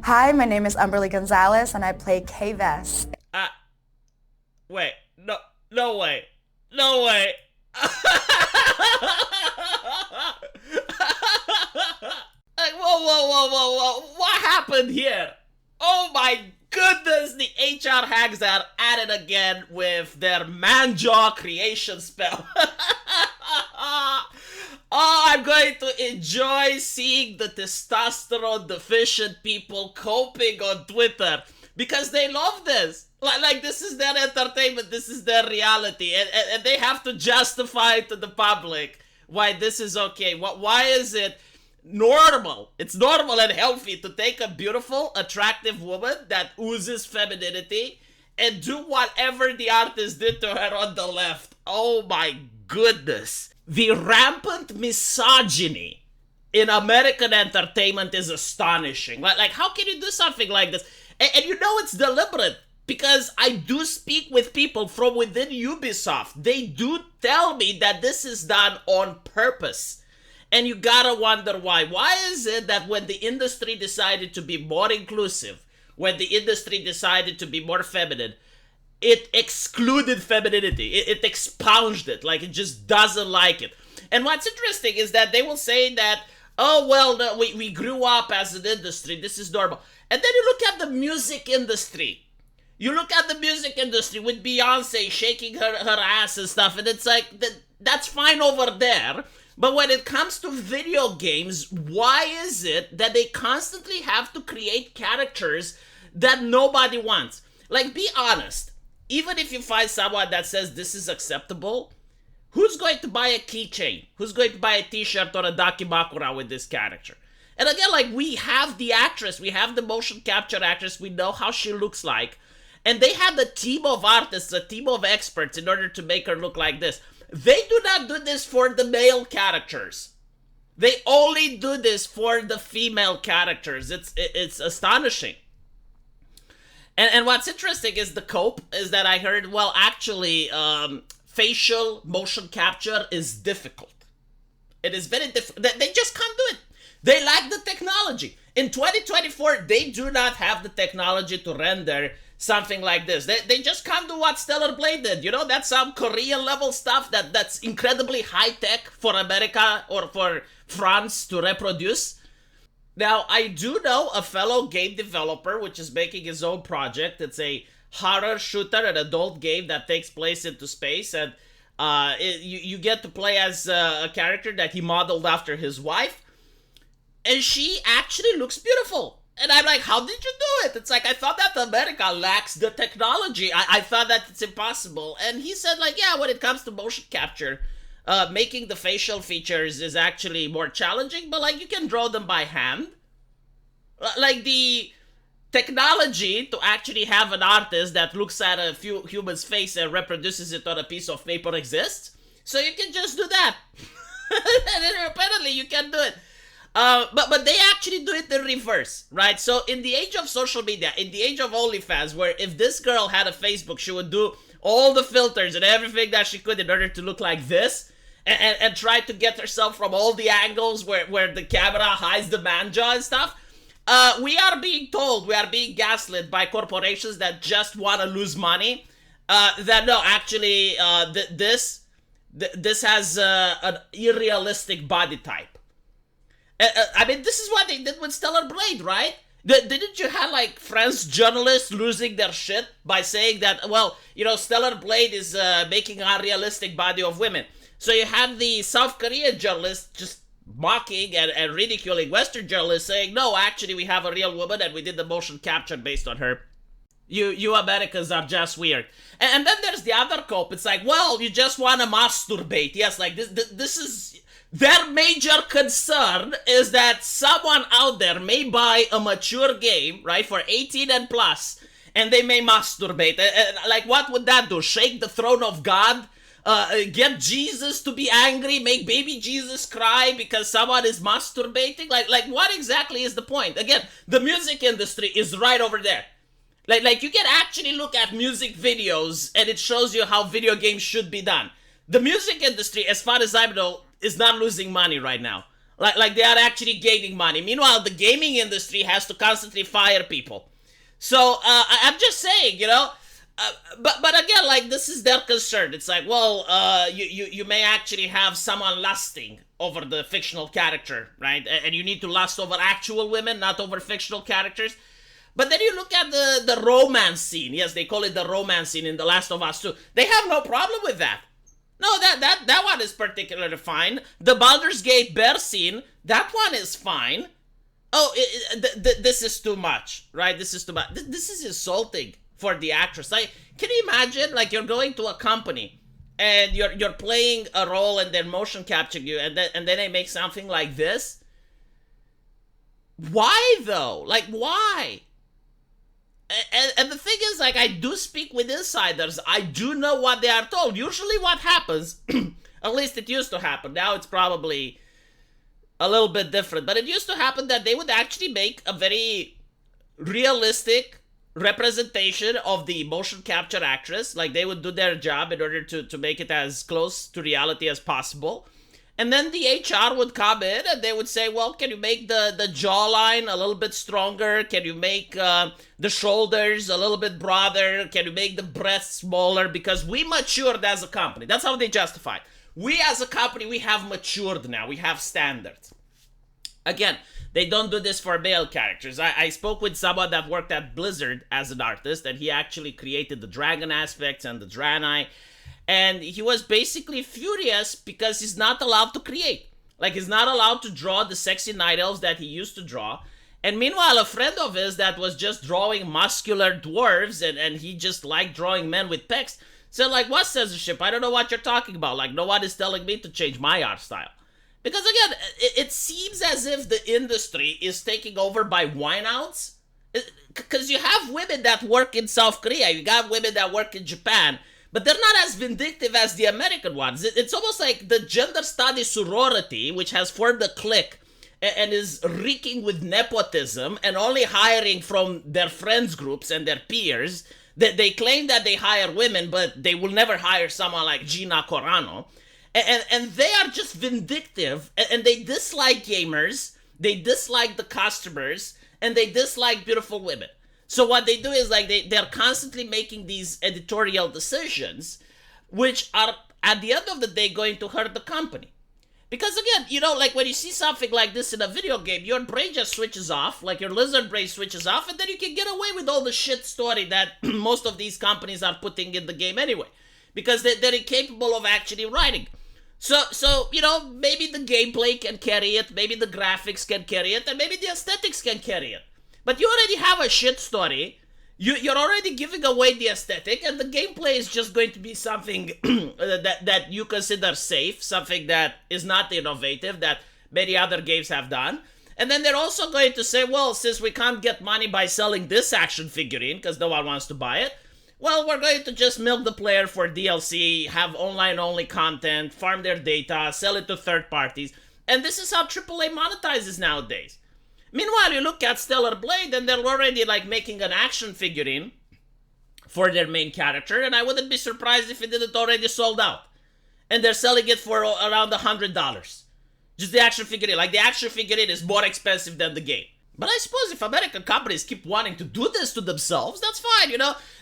Hi, my name is Umberly Gonzalez and I play Kay Vess. Uh, Wait, no, no way, no way. Like, whoa, whoa, whoa, whoa, whoa! What happened here? Oh my goodness! The HR hags are at it again with their manjaw creation spell. Oh, I'm going to enjoy seeing the testosterone deficient people coping on Twitter because they love this. Like this is their entertainment, this is their reality, and they have to justify to the public why this is okay. Why is it normal? It's normal and healthy to take a beautiful, attractive woman that oozes femininity and do whatever the artist did to her on the left. Oh my goodness. The rampant misogyny in American entertainment is astonishing. Like how can you do something like this? And you know it's deliberate because I do speak with people from within Ubisoft. They do tell me that this is done on purpose. And you gotta wonder why. Why is it that when the industry decided to be more inclusive, when the industry decided to be more feminine, it excluded femininity. It expunged it. Like, it just doesn't like it. And what's interesting is that they will say that, oh, well, no, we grew up as an industry. This is normal. And then you look at the music industry. You look at the music industry with Beyonce shaking her ass and stuff. And it's like, that's fine over there. But when it comes to video games, why is it that they constantly have to create characters that nobody wants? Like, be honest. Even if you find someone that says this is acceptable, who's going to buy a keychain? Who's going to buy a t-shirt or a Dakimakura with this character? And again, like, we have the actress, we have the motion capture actress, we know how she looks like. And they have a team of artists, a team of experts in order to make her look like this. They do not do this for the male characters. They only do this for the female characters. It's astonishing. And what's interesting is the cope is that I heard, well, actually, facial motion capture is difficult. It is very difficult. They just can't do it. They lack the technology. In 2024, they do not have the technology to render something like this. They just can't do what Stellar Blade did. You know, that's some Korean level stuff that's incredibly high tech for America or for France to reproduce. Now, I do know a fellow game developer which is making his own project. It's a horror shooter, an adult game that takes place into space, and you get to play as a character that he modeled after his wife, and she actually looks beautiful. And I'm like, how did you do it? It's like, I thought that America lacks the technology. I thought that it's impossible. And he said, like, yeah, when it comes to motion capture, making the facial features is actually more challenging, but like you can draw them by hand. Like the technology to actually have an artist that looks at a few humans' face and reproduces it on a piece of paper exists. So you can just do that. And then apparently you can do it. But they actually do it in reverse, right? So in the age of social media, in the age of OnlyFans, where if this girl had a Facebook, she would do all the filters and everything that she could in order to look like this, and try to get herself from all the angles where the camera hides the manjaw and stuff. We are being told, we are being gaslit by corporations that just want to lose money. That no, actually, this has an unrealistic body type. I mean, this is what they did with Stellar Blade, right? Didn't you have, like, French journalists losing their shit by saying that, well, you know, Stellar Blade is making an unrealistic body of women? So you have the South Korean journalists just mocking and ridiculing Western journalists saying, no, actually, we have a real woman and we did the motion capture based on her. You Americans are just weird. And then there's the other cope. It's like, well, you just want to masturbate. Yes, like, this is... Their major concern is that someone out there may buy a mature game, right, for 18 and plus, and they may masturbate. Like, what would that do? Shake the throne of God? Get Jesus to be angry? Make baby Jesus cry because someone is masturbating? Like what exactly is the point? Again, the music industry is right over there. Like you can actually look at music videos and it shows you how video games should be done. The music industry, as far as I know, is not losing money right now. Like they are actually gaining money. Meanwhile, the gaming industry has to constantly fire people. So I'm just saying, but again, like this is their concern. It's like, well, you may actually have someone lusting over the fictional character, right? And you need to lust over actual women, not over fictional characters. But then you look at the romance scene. Yes, they call it the romance scene in The Last of Us 2. They have no problem with that. No, that one is particularly fine. The Baldur's Gate bear scene, that one is fine. Oh, this is too much, right? This is too much. This is insulting for the actress. Like, can you imagine, like, you're going to a company and you're playing a role and they're motion capturing you, and then they make something like this? Why though? Like, why? And the thing is, like, I do speak with insiders. I do know what they are told. Usually what happens, at least it used to happen. Now it's probably a little bit different. But it used to happen that they would actually make a very realistic representation of the motion capture actress. Like, they would do their job in order to make it as close to reality as possible. And then the HR would come in and they would say, well, can you make the jawline a little bit stronger? Can you make the shoulders a little bit broader? Can you make the breasts smaller? Because we matured as a company. That's how they justify it. We as a company, we have matured now. We have standards. Again, they don't do this for male characters. I spoke with someone that worked at Blizzard as an artist, and he actually created the dragon aspects and the Draenei. And he was basically furious because he's not allowed to create. Like, he's not allowed to draw the sexy night elves that he used to draw. And meanwhile, a friend of his that was just drawing muscular dwarves and he just liked drawing men with pecs said, like, what censorship? I don't know what you're talking about. Like, no one is telling me to change my art style. Because again, it seems as if the industry is taken over by wineouts. Because you have women that work in South Korea, you got women that work in Japan, but they're not as vindictive as the American ones. It's almost like the gender study sorority, which has formed a clique and is reeking with nepotism and only hiring from their friends groups and their peers. They claim that they hire women, but they will never hire someone like Gina Carano. And they are just vindictive, and they dislike gamers, they dislike the customers, and they dislike beautiful women. So what they do is, like, they're constantly making these editorial decisions, which are, at the end of the day, going to hurt the company. Because again, like, when you see something like this in a video game, your brain just switches off, like your lizard brain switches off, and then you can get away with all the shit story that most of these companies are putting in the game anyway. Because they're incapable of actually writing. So maybe the gameplay can carry it, maybe the graphics can carry it, and maybe the aesthetics can carry it. But you already have a shit story, you're already giving away the aesthetic, and the gameplay is just going to be something that you consider safe, something that is not innovative, that many other games have done. And then they're also going to say, well, since we can't get money by selling this action figurine, because no one wants to buy it, well, we're going to just milk the player for DLC, have online-only content, farm their data, sell it to third parties. And this is how AAA monetizes nowadays. Meanwhile, you look at Stellar Blade, and they're already, like, making an action figurine for their main character, and I wouldn't be surprised if it didn't already sold out. And they're selling it for around $100. Just the action figurine. Like, the action figurine is more expensive than the game. But I suppose if American companies keep wanting to do this to themselves, that's fine,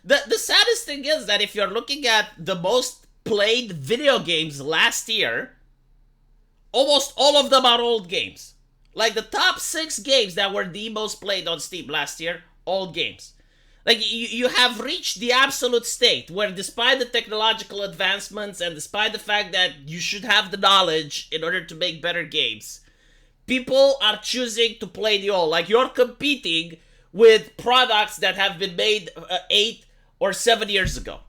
The saddest thing is that if you're looking at the most played video games last year, almost all of them are old games. Like, the top 6 games that were the most played on Steam last year, old games. Like, you have reached the absolute state where, despite the technological advancements and despite the fact that you should have the knowledge in order to make better games, people are choosing to play the old. Like, you're competing with products that have been made 8 or 7 years ago.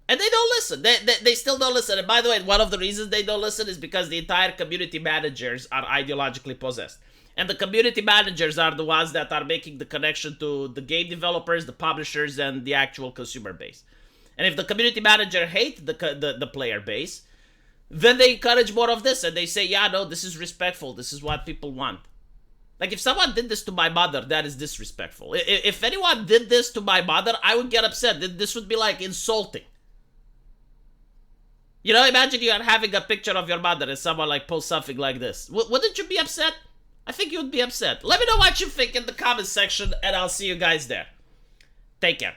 And they don't listen. They still don't listen. And by the way, one of the reasons they don't listen is because the entire community managers are ideologically possessed. And the community managers are the ones that are making the connection to the game developers, the publishers, and the actual consumer base. And if the community manager hates the player base, then they encourage more of this. And they say, yeah, no, this is respectful. This is what people want. Like, if someone did this to my mother, that is disrespectful. If anyone did this to my mother, I would get upset. This would be, like, insulting. You know, imagine you are having a picture of your mother and someone like posts something like this. Wouldn't you be upset? I think you would be upset. Let me know what you think in the comment section, and I'll see you guys there. Take care.